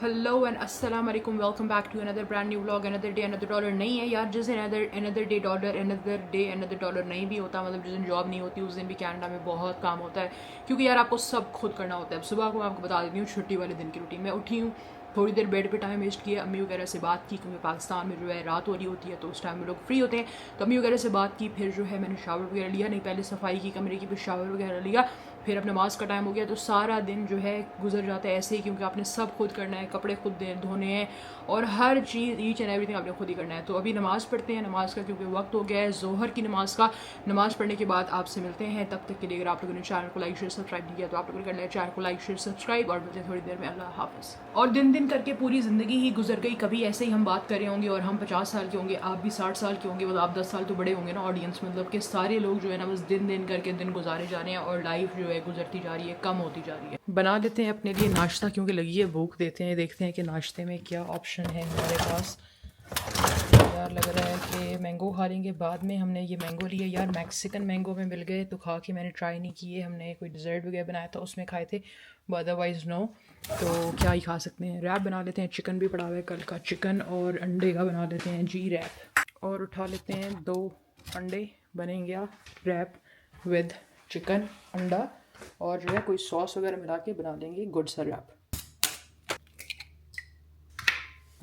Hello and अस्सलाम वालेकुम, welcome back to another brand new vlog. Another day another dollar नहीं है यार, जिस दिन अनदर डे डॉलर नहीं भी होता, मतलब जिस दिन जॉब नहीं होती उस दिन भी कनाडा में बहुत काम होता है, क्योंकि यार आपको सब खुद करना होता है। सुबह को मैं आपको बता देती हूँ छुट्टी वाले दिन की रूटीन। मैं उठी हूँ, थोड़ी देर बेड पे टाइम वेस्ट किया, अम्मी वगैरह से बात की, क्योंकि पाकिस्तान में जो है रात हो रही होती है तो उस टाइम में लोग फ्री होते हैं, तो अम्मी वगैरह से बात की। फिर जो है मैंने शावर वगैरह लिया, नहीं पहले सफाई की कमरे की, फिर शावर वगैरह लिया, फिर अब नमाज़ का टाइम हो गया। तो सारा दिन जो है गुजर जाता है ऐसे ही, क्योंकि आपने सब खुद करना है, कपड़े खुद धोने हैं और हर चीज़ ईच एंड एवरीथिंग आपने खुद ही करना है। तो अभी नमाज़ पढ़ते हैं, नमाज का क्योंकि वक्त हो गया है ज़ोहर की नमाज का। नमाज़ पढ़ने के बाद आपसे मिलते हैं, तब तक के लिए अगर आप लोगों ने चैनल को लाइक शेयर सब्सक्राइब नहीं किया तो आप लोगों ने करना है चैनल को लाइक शेयर सब्सक्राइब, और मिलते हैं थोड़ी देर में। अल्लाह हाफ़िज़। और दिन दिन करके पूरी ज़िंदगी ही गुजर गई, कभी ऐसे ही हम बात कर रहे होंगे और हम 50 साल के होंगे, आप भी 60 साल के होंगे, मतलब आप 10 साल तो बड़े होंगे ना ऑडियंस, मतलब कि सारे लोग जो है ना बस दिन दिन करके दिन गुजारे जा रहे हैं और लाइफ जो है गुजरती जा रही है, कम होती जा रही है। बना लेते हैं अपने लिए नाश्ता, क्योंकि लगी है भूख। देते हैं, देखते हैं कि नाश्ते में क्या ऑप्शन है हमारे पास। यार लग रहा है कि मैंगो खा लेंगे बाद में। हमने ये मैंगो लिए यार, मैक्सिकन मैंगो में मिल गए तो खा के मैंने ट्राई नहीं किए। हमने कोई डिज़र्ट वगैरह बनाया था उसमें खाए थे, अदरवाइज़ नो। तो क्या ही खा सकते हैं। रैप बना लेते हैं, चिकन भी पड़ा हुआ है कल का, चिकन और अंडे का बना लेते हैं जी रैप। और उठा लेते हैं 2 अंडे, बनेंगे रैप विद चिकन अंडा, और जो है कोई सॉस वगैरह मिला के बना लेंगे गुड सा रैप।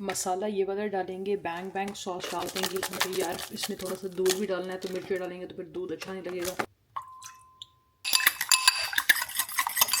मसाला ये वाला डालेंगे, बैंग बैंग सॉस डाल देंगे, क्योंकि यार इसमें थोड़ा सा दूध भी डालना है, तो मिर्ची डालेंगे तो फिर दूध अच्छा नहीं लगेगा।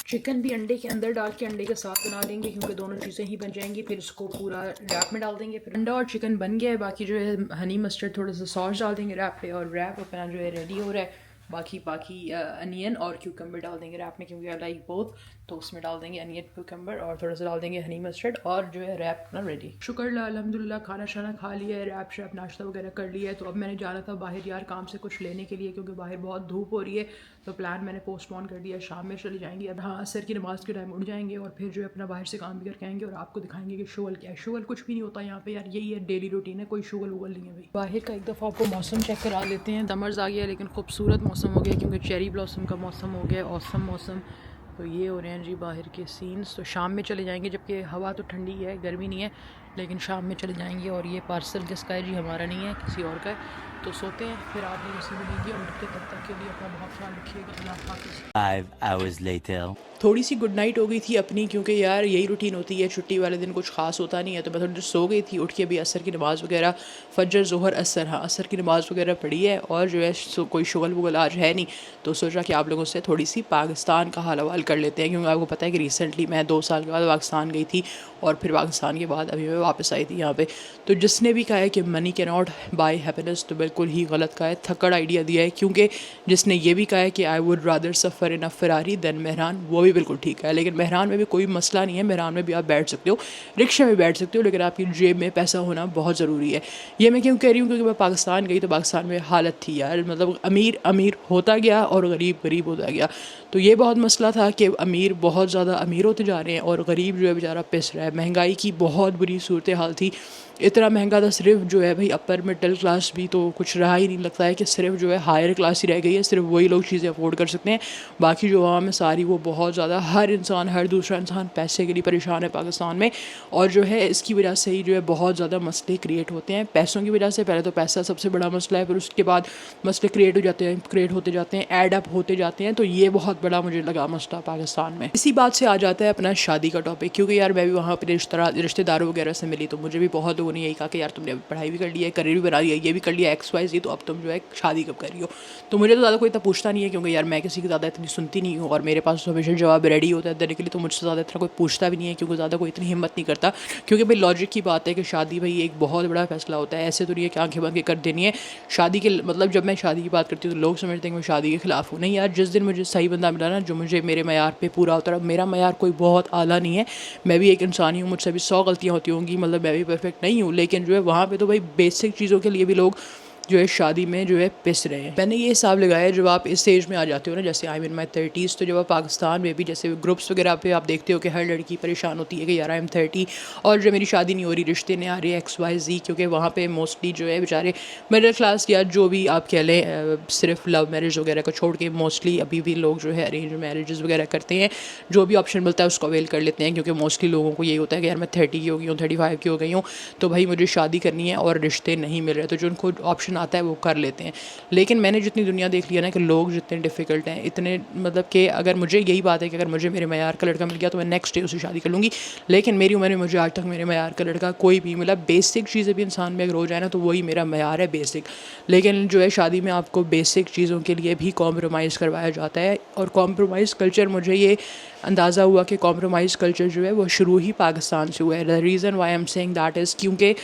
चिकन भी अंडे के अंदर डाल के अंडे के साथ बना लेंगे, क्योंकि दोनों चीज़ें ही बन जाएंगी। फिर इसको पूरा रैप में डाल देंगे। फिर अंडा और चिकन बन गया है, बाकी जो है हनी मस्टर्ड थोड़ा सा सॉस डाल देंगे रैप पे, और रैप अपना जो है रेडी हो रहा है। बाकी अनियन और क्यूकम्बर डाल देंगे रैप में, क्योंकि आई लाइक बोथ, तो उसमें डाल देंगे अनियन क्यूकम्बर और थोड़ा सा डाल देंगे हनी मस्टर्ड, और जो है रैप अपना रेडी। शुक्र अल्हम्दुलिल्लाह, खाना शाना खा लिया है, रैप शैप नाश्ता वगैरह कर लिया है। तो अब मैंने जाना था बाहर यार काम से कुछ लेने के लिए, क्योंकि बाहर बहुत धूप हो रही है, तो प्लान मैंने पोस्टपोन कर दिया, शाम में चली जाएंगी। अब हाँ, असर की नमाज़ के टाइम उठ जाएंगे और फिर जो है अपना बाहर से काम भी करके आएंगे और आपको दिखाएंगे कि शुगल क्या है। शुगल कुछ भी नहीं होता यहाँ पे यार, यही है डेली रूटीन है, कोई शुगल वुगल नहीं है भाई। बाहर का एक दफ़ा आपको मौसम चेक करा लेते हैं। दमर्स आ गया, लेकिन खूबसूरत मौसम हो गया, क्योंकि चेरी ब्लॉसम का मौसम हो गया, औसम मौसम। तो ये हो रहे हैं जी बाहर के सीन्स। तो शाम में चले जाएंगे, जबकि हवा तो ठंडी है, गर्मी नहीं है, लेकिन शाम में चले जाएंगे। और ये पार्सल किसका है जी? हमारा नहीं है, किसी और का है। तो सोते हैं, फिर आप लोग उसे मिलेंगे, और उठते तब तक के लिए अपना बहुत ख्याल रखिएगा। अल्लाह हाफ़िज़। 5 hours later. थोड़ी सी गुड नाइट हो गई थी अपनी, क्योंकि यार यही रूटीन होती है, छुट्टी वाले दिन कुछ खास होता नहीं है, तो मैं थोड़ी देर सो गई थी। उठ के भी असर की नमाज़ वगैरह, फजर ज़ोहर असर, हाँ असर की नमाज़ वगैरह पढ़ी है, और जो है कोई शुगल वुगल आज है नहीं, तो सोचा कि आप लोगों से थोड़ी सी पाकिस्तान का हाल हवाल कर लेते हैं। क्योंकि आपको पता है कि रिसेंटली मैं 2 साल के बाद पाकिस्तान गई थी, और फिर पाकिस्तान के बाद अभी मैं वापस आई थी यहाँ पे। तो जिसने भी कहा है कि money can not buy happiness, तो बिल्कुल ही गलत कहा है, थक्कड़ आइडिया दिया है। क्योंकि जिसने ये भी कहा है कि I would rather suffer in a Ferrari than Mehran, वो भी बिल्कुल ठीक है। लेकिन मेहरान में भी कोई मसला नहीं है, मेहरान में भी आप बैठ सकते हो, रिक्शे में बैठ सकते हो, लेकिन आपकी जेब में पैसा होना बहुत ज़रूरी है। ये मैं क्यों कह रही हूँ? क्योंकि मैं पाकिस्तान गई तो पाकिस्तान में हालत थी यार, मतलब अमीर अमीर होता गया और गरीब गरीब होता गया। तो ये बहुत मसला था कि अमीर बहुत ज़्यादा अमीर होते जा रहे हैं और गरीब जो है बेचारा पिस रहा है। महंगाई की बहुत बुरी सूरत हाल थी, इतना महंगा था। सिर्फ जो है भाई अपर मिडिल क्लास भी तो कुछ रहा ही नहीं, लगता है कि सिर्फ जो है हायर क्लास ही रह गई है, सिर्फ वही लोग चीज़ें अफोर्ड कर सकते हैं। बाकी जो आवाम है सारी वो बहुत ज़्यादा, हर इंसान, हर दूसरा इंसान पैसे के लिए परेशान है पाकिस्तान में। और जो है इसकी वजह से ही जो है बहुत ज़्यादा मसले क्रिएट होते हैं, पैसों की वजह से। पहले तो पैसा सबसे बड़ा मसला है, फिर उसके बाद मसले क्रिएट होते जाते हैं, एड अप होते जाते हैं। तो ये बहुत बड़ा मुझे लगा मसला पाकिस्तान में। इसी बात से आ जाता है अपना शादी का टॉपिक, क्योंकि यार मैं भी वहाँ पर रिश्तेदारों वगैरह से मिली, तो मुझे भी बहुत लोगों ने यही कहा कि यार तुमने पढ़ाई भी कर लिया है, करियर भी बना लिया, ये भी कर लिया XYZ, तो अब तुम जो है शादी कब कर रही हो? तो मुझे तो ज़्यादा कोई इतना पूछता नहीं है, क्योंकि यार मैं किसी की ज़्यादा इतनी सुनती नहीं हूँ, और मेरे पास तो हमेशा जवाब रेडी होता है देने के लिए, तो मुझसे ज़्यादा इतना कोई पूछता भी नहीं है, क्योंकि ज़्यादा कोई इतनी हिम्मत नहीं करता। क्योंकि भाई लॉजिक की बात है कि शादी भाई एक बहुत बड़ा फैसला होता है, ऐसे तो नहीं है कि आंखें बंद के कर देनी है शादी के। मतलब जब मैं शादी की बात करती हूँ तो लोग समझते हैं कि मैं शादी के खिलाफ हूँ। नहीं यार, जिस दिन मुझे सही बंदा मिला ना, जो मुझे मेरे मैयार पे पूरा उतरा, मेरा मैयार कोई बहुत आला नहीं है, मैं भी एक इंसान ही हूँ, मुझसे भी 100 गलतियाँ होती होंगी, मतलब मैं भी परफेक्ट नहीं हूँ, लेकिन जो है वहाँ पे तो भाई बेसिक चीज़ों के लिए भी लोग जो है शादी में जो है पिस रहे हैं। मैंने ये हिसाब लगाया जब आप इस एज में आ जाते हो ना, जैसे I am in my 30s, तो जब आप पाकिस्तान में भी जैसे ग्रुप्स वगैरह पे आप देखते हो कि हर लड़की परेशान होती है कि यार आई एम 30 और जो मेरी शादी नहीं हो रही, रिश्ते नहीं आ रहे XYZ, क्योंकि वहाँ पे मोस्टली जो है बेचारे मिडिल क्लास या जो भी आप कह लें सिर्फ लव मैरिज वगैरह को छोड़ के मोस्टली अभी भी लोग जो है अरेंज मैरिजेस वगैरह करते हैं। जो भी ऑप्शन मिलता है उसको अवेल कर लेते हैं, क्योंकि मोस्टली लोगों को यही होता है कि यार मैं 30 की हो गई हूँ, 35 की हो गई हूँ, तो भाई मुझे शादी करनी है और रिश्ते नहीं मिल रहे, तो जो उनको ऑप्शन आता है वो कर लेते हैं। लेकिन मैंने जितनी दुनिया देख लिया ना कि लोग जितने डिफ़िकल्ट हैं, इतने मतलब कि अगर मुझे यही बात है कि अगर मुझे मेरे मयार का लड़का मिल गया तो मैं नेक्स्ट डे उससे शादी कर लूँगी, लेकिन मेरी उम्र में मुझे आज तक मेरे मयार का लड़का कोई भी मिला। बेसिक चीज़ें भी इंसान में अगर हो जाए ना तो वही मेरा मयार है, बेसिक। लेकिन जो है शादी में आपको बेसिक चीज़ों के लिए भी कॉम्प्रोमाइज़ करवाया जाता है, और कॉम्प्रोमाइज़ कल्चर मुझे ये अंदाज़ा हुआ कि कॉम्प्रोमाइज़ कल्चर जो है वो शुरू ही पाकिस्तान से हुआ है। The reason why am saying that is क्योंकि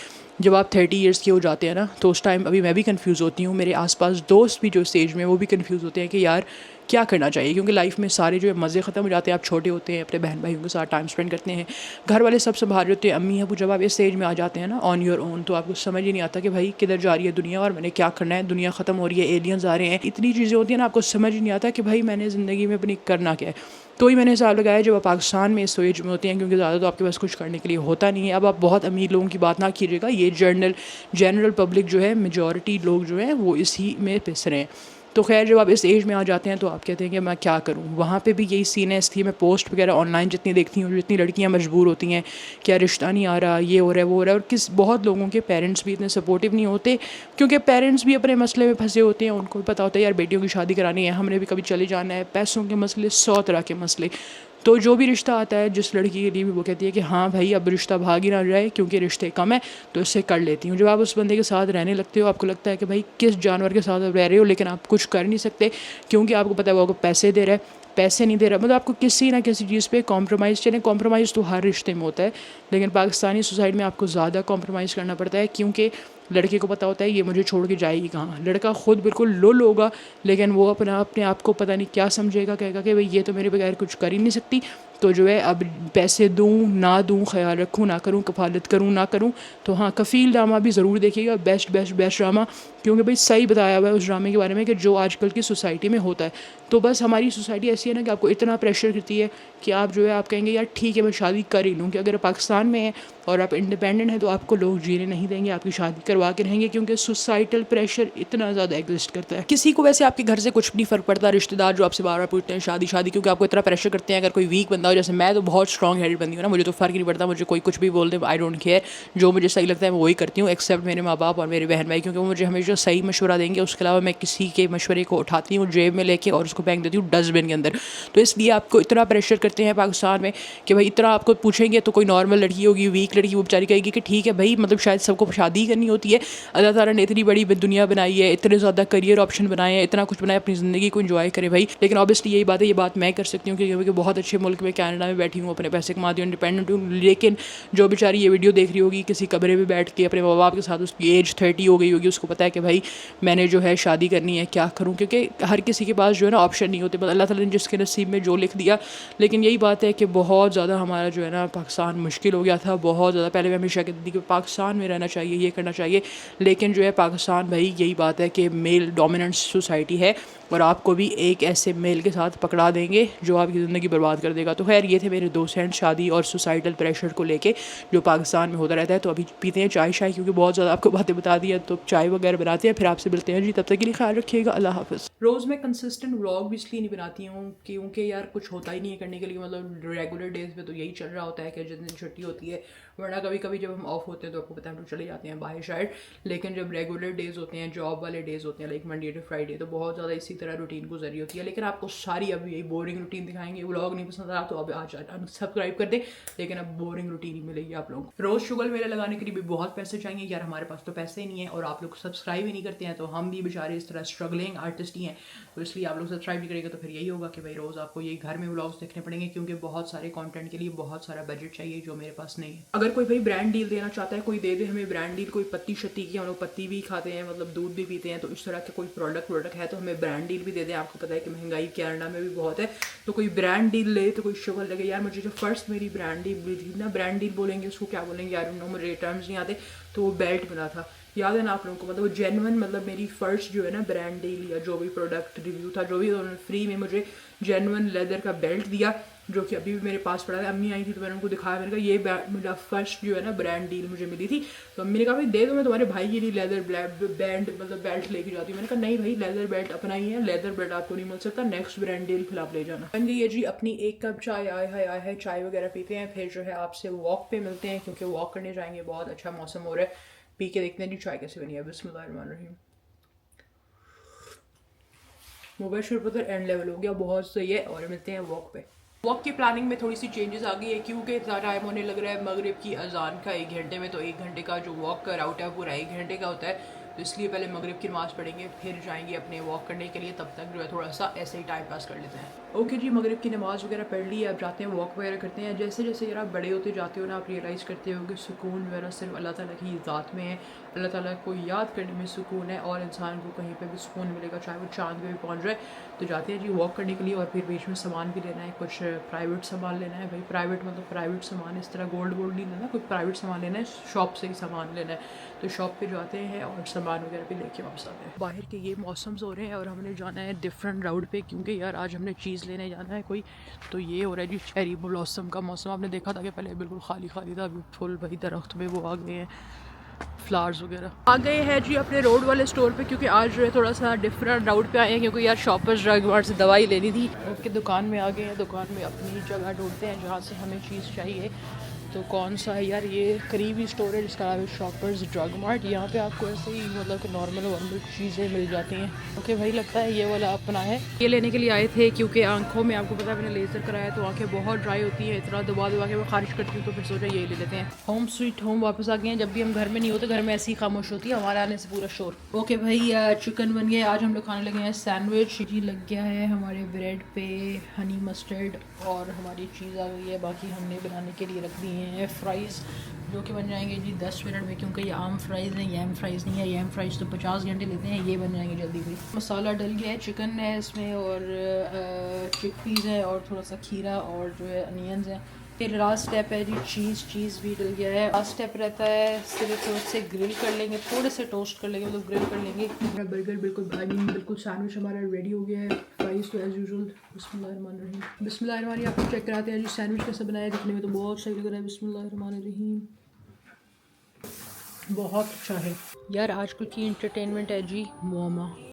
जब आप 30 ईयर्स के हो जाते हैं ना तो उस टाइम अभी मैं भी कंफ्यूज़ होती हूँ, मेरे आसपास दोस्त भी जो स्टेज में वो भी कंफ्यूज़ होते हैं कि यार क्या करना चाहिए, क्योंकि लाइफ में सारे जो है मज़े ख़त्म हो जाते हैं। आप छोटे होते हैं, अपने बहन भाइयों के साथ टाइम स्पेंड करते हैं, घर वाले सब संभाल रहे होते हैं, अम्मी अबू। जब आप इस स्टेज में आ जाते हैं ना ऑन योर ओन, तो आपको समझ ही नहीं आता कि भाई किधर जा रही है दुनिया और मैंने क्या करना है, दुनिया ख़त्म हो रही है, एलियंस आ रहे हैं, इतनी चीज़ें होती हैं ना, आपको समझ ही नहीं आता कि भाई मैंने ज़िंदगी में अपनी करना क्या है। तो ही मैंने हिसाब लगाया जब आप पाकिस्तान में इस एज में होते हैं, क्योंकि ज़्यादा तो आपके पास कुछ करने के लिए होता नहीं है। अब आप बहुत अमीर लोगों की बात ना कीजिएगा, ये जनरल पब्लिक जो है, मेजॉरिटी लोग जो हैं वो इसी में पिस रहे हैं। तो खैर जब आप इस एज में आ जाते हैं तो आप कहते हैं कि मैं क्या करूं। वहाँ पे भी यही सीन है, इसलिए मैं पोस्ट वगैरह ऑनलाइन जितनी देखती हूँ, जितनी लड़कियाँ मजबूर होती हैं क्या रिश्ता नहीं आ रहा, ये हो रहा है वो हो रहा है, और बहुत लोगों के पेरेंट्स भी इतने सपोर्टिव नहीं होते, क्योंकि पेरेंट्स भी अपने मसले में फंसे होते हैं। उनको भी पता होता है यार बेटियों की शादी करानी है, हमने भी कभी चले जाना है, पैसों के मसले, 100 तरह के मसले। तो जो भी रिश्ता आता है जिस लड़की के लिए भी वो कहती है कि हाँ भाई अब रिश्ता भाग ही ना जाए क्योंकि रिश्ते कम है, तो इससे कर लेती हूँ। जब आप उस बंदे के साथ रहने लगते हो आपको लगता है कि भाई किस जानवर के साथ आप रह रहे हो, लेकिन आप कुछ कर नहीं सकते, क्योंकि आपको पता है वो आपको पैसे दे रहा है, पैसे नहीं दे रहा, मतलब आपको किसी ना किसी चीज़ पे कॉम्प्रोमाइज़। चलें कॉम्प्रोमाइज़ तो हर रिश्ते में होता है, लेकिन पाकिस्तानी सोसाइटी में आपको ज़्यादा कॉम्प्रोमाइज़ करना पड़ता है, क्योंकि लड़के को पता होता है ये मुझे छोड़ के जाएगी कहाँ। लड़का खुद बिल्कुल लुल होगा, लेकिन वो अपने आप को पता नहीं क्या समझेगा, कहेगा कि भाई ये तो मेरे बगैर कुछ कर ही नहीं सकती, तो जो है अब पैसे दूँ ना दूँ, ख्याल रखूँ ना करूँ, कफालत करूँ ना करूँ। तो हाँ, कफ़ील ड्रामा भी ज़रूर देखिएगा, बेस्ट ड्रामा, क्योंकि भाई सही बताया हुआ है उस ड्रामे के बारे में कि जो आजकल की सोसाइटी में होता है। तो बस हमारी सोसाइटी ऐसी है ना कि आपको इतना प्रेशर करती है कि आप जो है आप कहेंगे यार ठीक है मैं शादी कर ही लूँ, कि अगर पाकिस्तान में है और आप इंडिपेंडेंट हैं तो आपको लोग जीने नहीं देंगे, आपकी शादी करवा के रहेंगे, क्योंकि सोसाइटल प्रेशर इतना ज़्यादा एग्जिस्ट करता है। किसी को वैसे आपके घर से कुछ नहीं फ़र्क पड़ता, रिश्तेदार जो आपसे बार बार पूछते हैं शादी शादी, क्योंकि आपको इतना प्रेशर करते हैं। अगर कोई वीक बंदा हो, जैसे मैं तो बहुत स्ट्रॉन्ग हेडेड बंदी हूँ ना, मुझे तो फ़र्क नहीं पड़ता, मुझे कोई कुछ भी बोल दे, आई डोंट केयर, जो मुझे सही लगता है मैं वही करती हूँ, एक्सेप्ट मेरे माँ बाप और मेरे बहन भाई, क्योंकि वो मुझे हमेशा सही मशवरा देंगे। उसके अलावा मैं किसी के मशवरे को उठाती हूँ जेब में लेके और उसको फेंक देती हूँ डस्टबिन के अंदर। तो इसलिए आपको इतना प्रेशर करते हैं पाकिस्तान में कि भाई इतना आपको पूछेंगे तो कोई नॉर्मल लड़की होगी, वीक लड़की, वो बेचारी कहेगी कि ठीक है भाई, मतलब शायद सबको शादी करनी होती है, अल्लाह ताला ने इतनी बड़ी दुनिया बनाई है, इतने ज़्यादा करियर ऑप्शन बनाए हैं, इतना कुछ बनाया, अपनी ज़िंदगी को एंजॉय करे भाई। लेकिन ऑब्वियसली यही बात है, ये बात मैं कर सकती हूँ क्योंकि बहुत अच्छे मुल्क में कनाडा में बैठी हूँ, अपने पैसे कमाती हूँ, इंडिपेंडेंट हूँ। लेकिन जो बेचारी ये वीडियो देख रही होगी किसी कमरे में बैठ के अपने माँ बाप के साथ, उसकी एज 30 हो गई होगी, उसको पता है कि भाई मैंने जो है शादी करनी है, क्या करूँ, क्योंकि हर किसी के पास जो है ना ऑप्शन नहीं होते, बस अल्लाह ताला ने जिसके नसीब में जो लिख दिया। लेकिन यही बात है कि बहुत ज़्यादा हमारा जो है ना पाकिस्तान मुश्किल हो गया था, बहुत ज़्यादा। पहले मैं हमेशा कहती थी कि पाकिस्तान में रहना चाहिए, ये करना चाहिए, लेकिन जो है पाकिस्तान भाई यही बात है कि मेल डोमिनेंट सोसाइटी है, और आपको भी एक ऐसे मेल के साथ पकड़ा देंगे जो आपकी ज़िंदगी बर्बाद कर देगा। तो खैर ये थे मेरे 2 सेंट शादी और सोसाइटल प्रेशर को लेके जो पाकिस्तान में होता रहता है। तो अभी पीते हैं चाय शाय, क्योंकि बहुत ज़्यादा आपको बातें बता दी है, तो चाय वगैरह बनाते हैं, फिर आपसे मिलते हैं जी। तब तक के लिए ख्याल रखिएगा, अल्लाह हाफ़िज़। रोज़ मैं कंसिस्टेंट व्लॉग भी इसलिए नहीं बनाती हूँ क्योंकि यार कुछ होता ही नहीं है करने के लिए, मतलब रेगुलर डेज पे तो यही चल रहा होता है कि जिस दिन छुट्टी होती है, वरना कभी कभी जब हम ऑफ होते हैं तो आपको पता है हम लोग चले जाते हैं बाहर शायद। लेकिन जब रेगुलर डेज होते हैं, जॉब वाले डेज होते हैं, लाइक मंडे टू फ्राइडे, तो बहुत ज़्यादा इसी तरह रूटीन गुजरी होती है। लेकिन आपको सारी अब यही बोरिंग रूटीन दिखाएंगे। व्लॉग नहीं पसंद आ तो अब आज अनसब्सक्राइब कर दे, लेकिन अब बोरिंग रूटीन ही मिलेगी आप लोग। रोज़ शुगर मेले लगाने के लिए भी बहुत पैसे चाहिए यार, हमारे पास तो पैसे ही नहीं है, और आप लोग सब्सक्राइब ही नहीं करते हैं, तो हम भी बेचारे इस तरह स्ट्रगलिंग आर्टिस्ट ही हैं। तो इसलिए आप लोग सब्सक्राइब नहीं करेंगे तो फिर यही होगा कि भाई रोज़ आपको ये घर में व्लॉग्स देखने पड़ेंगे, क्योंकि बहुत सारे कंटेंट के लिए बहुत सारा बजट चाहिए जो मेरे पास नहीं है। अगर कोई भाई ब्रांड डील देना चाहता है, कोई दे दे हमें ब्रांड डील, कोई पत्ती शत्ती की, हम लोग पत्ती भी खाते हैं, मतलब दूध भी पीते हैं, तो इस तरह के कोई प्रोडक्ट है तो हमें ब्रांड डील भी दे दें। आपको पता है कि महंगाई कनाडा में भी बहुत है, तो कोई ब्रांड डील ले तो कोई शुगर लगे। यार मुझे जो फर्स्ट मेरी ब्रांड डील मिली थी ना, ब्रांड डील बोलेंगे उसको क्या बोलेंगे यार, मुझे टर्म्स नहीं आते, तो वो बेल्ट बना था याद है ना आप लोगों को, मतलब वो जेन्युइन, मतलब मेरी फर्स्ट जो है ना ब्रांड डील या जो भी प्रोडक्ट रिव्यू था, जो भी उन्होंने फ्री में मुझे जेन्युइन लेदर का बेल्ट दिया, जो कि अभी भी मेरे पास पड़ा है। अम्मी आई थी तो मैंने उनको दिखाया, मैंने कहा ये मेरा फर्स्ट जो है ना ब्रांड डील मुझे मिली थी। तो अम्मी ने कहा भाई दे दो, मैं तुम्हारे भाई के लिए लेदर बैंड मतलब बेल्ट लेके जाती हूँ। मैंने कहा नहीं भाई, लेदर बेल्ट अपना ही है, लेदर बेल्ट आपको नहीं मिल सकता, नेक्स्ट ब्रांड डील फिर आप ले जाना। बन गई है जी अपनी 1 कप चाय। आया है चाय वगैरह पीते हैं, फिर जो है आपसे वॉक पे मिलते हैं, क्योंकि वॉक करने जाएंगे, बहुत अच्छा मौसम हो रहा है। पी के देखते हैं जी चाय कैसे बनी है। बिस्मिल्लाहिर्रहमानिर्रहीम। मोबाइल शरबत एंड लेवल हो गया, बहुत सही है। और मिलते हैं वॉक पे। वॉक की प्लानिंग में थोड़ी सी चेंजेस आ गई है, क्योंकि टाइम होने लग रहा है मगरिब की अजान का 1 घंटे में। तो 1 घंटे का जो वॉक का राउट है पूरा 1 घंटे का होता है, तो इसलिए पहले मगरिब की नमाज़ पढ़ेंगे, फिर जाएंगे अपने वॉक करने के लिए। तब तक जो है थोड़ा सा ऐसे ही टाइम पास कर लेते हैं। ओके जी, मगरिब की नमाज़ वगैरह पढ़ ली, अब जाते हैं वॉक वगैरह करते हैं। जैसे जैसे यार आप बड़े होते जाते हो ना, आप रियलाइज़ करते हो कि सुकून वगैरह सिर्फ अल्लाह ताला की ज़ात में है। अल्लाह ताला को याद करने में सुकून है, और इंसान को कहीं पे भी सुकून मिलेगा, चाहे वो चाँद पे भी पहुँच जाए। तो जाते हैं जी वॉक करने के लिए, और फिर बीच में सामान भी लेना है, कुछ प्राइवेट सामान लेना है। भाई प्राइवेट मतलब प्राइवेट सामान, इस तरह गोल्ड वोल्ड नहीं लेना, कोई प्राइवेट सामान लेना है, शॉप से ही सामान लेना है। तो शॉप पे जाते हैं और सामान वगैरह भी लेके वापस आते हैं। बाहर के ये मौसम्स हो रहे हैं और हमने जाना है डिफरेंट राउट पे, क्योंकि यार आज हमने चीज़ लेने जाना है कोई। तो ये हो रहा है जी चेरी ब्लॉसम का मौसम। आपने देखा था कि पहले बिल्कुल खाली खाली था, अभी फुल भाई दरख्त में वो आ गए हैं फ्लावर्स वगैरह। आ गए हैं जी अपने रोड वाले स्टोर पे, क्योंकि आज जो है थोड़ा सा डिफरेंट राउट पे आए हैं, क्योंकि यार शॉपर्स ड्रग मार्ट से दवाई लेनी थी। ओके, दुकान में आ गए हैं। दुकान में अपनी जगह ढूंढते हैं जहाँ से हमें चीज़ चाहिए। तो कौन सा है यार, ये करीबी स्टोर है जिसका नाम है शॉपर्स ड्रग मार्ट। यहाँ पे आपको ऐसे ही मतलब कि नॉर्मल चीज़ें मिल जाती हैं। ओके भाई, लगता है ये वाला अपना है। ये लेने के लिए आए थे, क्योंकि आंखों में आपको पता है मैंने लेज़र कराया, तो आंखें बहुत ड्राई होती हैं, इतना दबा दबा के मैं खारिश करती हूँ। तो फिर सोचा ये ले लेते हैं। होम स्वीट होम वापस आ गए हैं। जब भी हम घर में नहीं होते, घर में ऐसी ही खामोश होती है, हमारे आने से पूरा शोर। ओके भाई, चिकन बन गया। आज हम लोग खाने लगे हैं सैंडविच। जी लग गया है हमारे ब्रेड पे हनी मस्टर्ड, और हमारी चीज़ आ गई है। बाकी हमने बनाने के लिए रख दिए हैं फ्राइज़, जो कि बन जाएंगे जी 10 मिनट में, क्योंकि ये आम फ्राइज़ हैं, यैम फ्राइज़ नहीं है। यैम फ्राइज़ तो 50 घंटे लेते हैं, ये बन जाएंगे जल्दी भी। मसाला डल गया है, चिकन है इसमें, और चिकपीज़ है, और थोड़ा सा खीरा, और जो है अनियंस हैं। फिर लास्ट स्टेप है जी चीज़ भी डल गया है। लास्ट स्टेप रहता है सिर्फ थोड़े से ग्रिल कर लेंगे, थोड़े से टोस्ट कर लेंगे, मतलब ग्रिल कर लेंगे। हमारा बर्गर बिल्कुल भाई बिल्कुल सैंडविच हमारा रेडी हो गया है। फ्राइज़ तो एज़ यूजुअल। बिस्मिल्लाहिर्रहमानिर्रहीम। बिस्मिल्लाहिर्रहमानिर्रहीम। आपको चेक कराते हैं जी सैंडविच कैसे बनाया, दिखने में तो बहुत सही लग रहा है। बिस्मिल्लाहिर्रहमानिर्रहीम। बहुत अच्छा है यार। आजकल की इंटरटेनमेंट है जी मोमा।